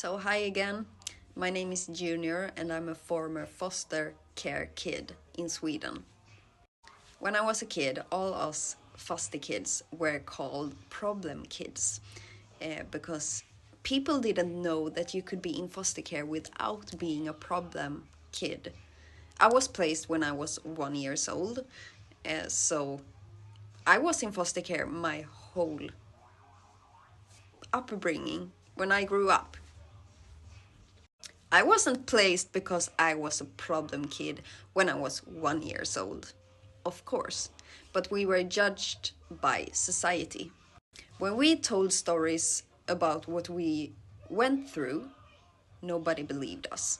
So hi again, my name is Junior and I'm a former foster care kid in Sweden. When I was a kid, all us foster kids were called problem kids because people didn't know that you could be in foster care without being a problem kid. I was placed when I was 1 year old, so I was in foster care my whole upbringing when I grew up. I wasn't placed because I was a problem kid when I was 1 year old, of course, but we were judged by society. When we told stories about what we went through, nobody believed us.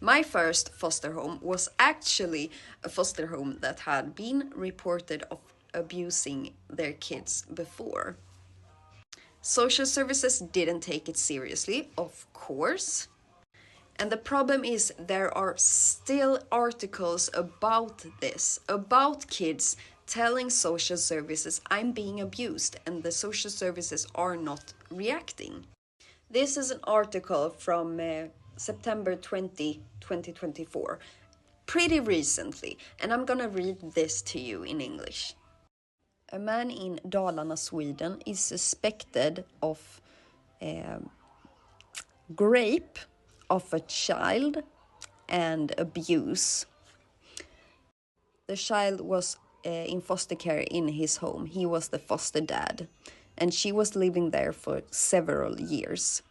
My first foster home was actually a foster home that had been reported of abusing their kids before. Social services didn't take it seriously, of course. And the problem is there are still articles about this, about kids telling social services I'm being abused and the social services are not reacting. This is an article from September 2024, pretty recently, and I'm gonna read this to you in English. A man in Dalarna, Sweden is suspected of rape of a child and abuse. The child was in foster care in his home. He was the foster dad, and she was living there for several years.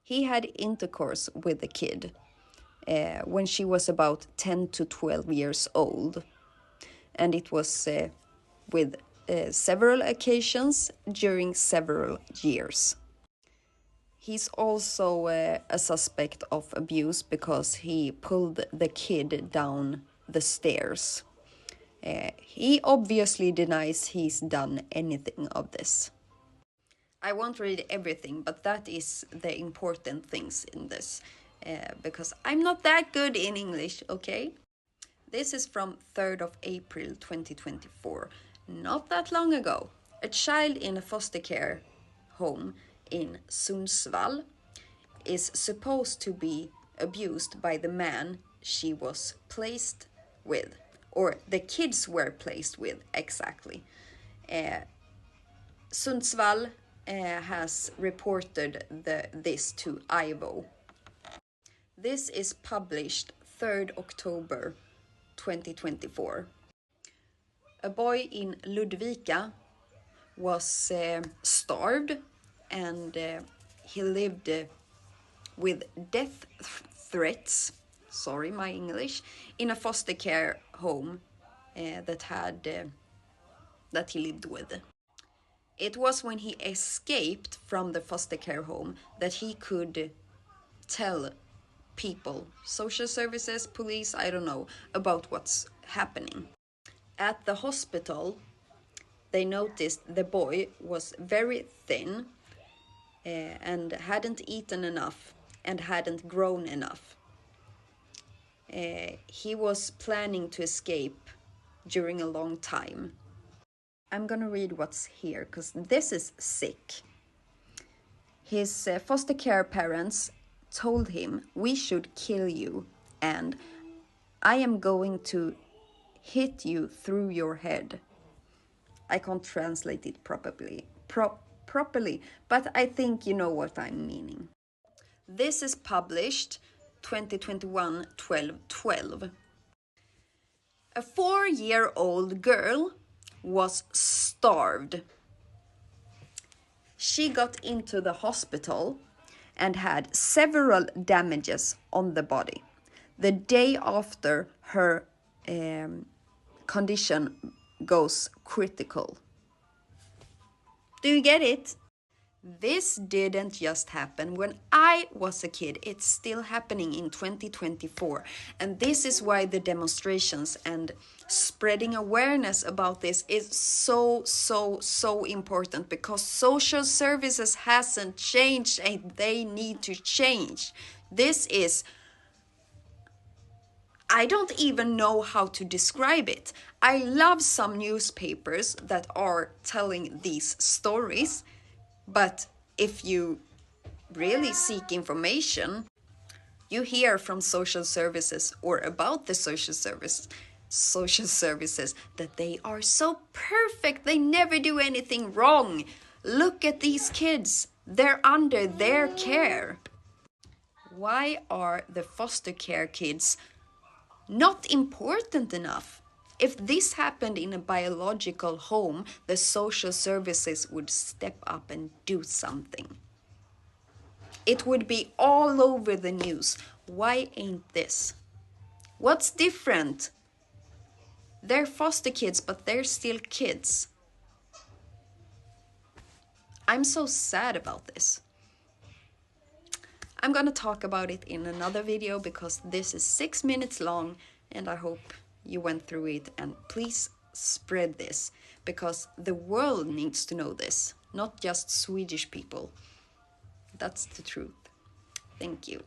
He had intercourse with the kid when she was about 10 to 12 years old, and it was with several occasions during several years. He's also a suspect of abuse because he pulled the kid down the stairs. He obviously denies he's done anything of this. I won't read everything, but that is the important things in this, because I'm not that good in English, okay? This is from 3rd of April 2024, not that long ago. A child in a foster care home in Sundsvall is supposed to be abused by the man she was placed with, or the kids were placed with exactly. Sundsvall has reported this to IVO. This is published 3rd October 2024. A boy in Ludvika was starved and he lived with death threats, sorry my English, in a foster care home that he lived with. It was when he escaped from the foster care home that he could tell people, social services, police, I don't know, about what's happening. At the hospital, they noticed the boy was very thin and hadn't eaten enough and hadn't grown enough. He was planning to escape during a long time. I'm gonna read what's here because this is sick. His foster care parents told him, "We should kill you and I am going to hit you through your head." I can't translate it properly, but I think you know what I'm meaning. This is published 2021-12-12. A 4-year-old girl was starved. She got into the hospital and had several damages on the body. The day after, her condition goes critical. Do you get it? This didn't just happen when I was a kid. It's still happening in 2024. And this is why the demonstrations and spreading awareness about this is so important, because social services hasn't changed and they need to change. I don't even know how to describe it. I love some newspapers that are telling these stories, but if you really seek information, you hear from social services or about the social services that they are so perfect, they never do anything wrong. Look at these kids, they're under their care. Why are the foster care kids not important enough? If this happened in a biological home, the social services would step up and do something. It would be all over the news. Why ain't this? What's different? They're foster kids, but they're still kids. I'm so sad about this. I'm gonna talk about it in another video because this is 6 minutes long and I hope you went through it, and please spread this because the world needs to know this, not just Swedish people. That's the truth. Thank you.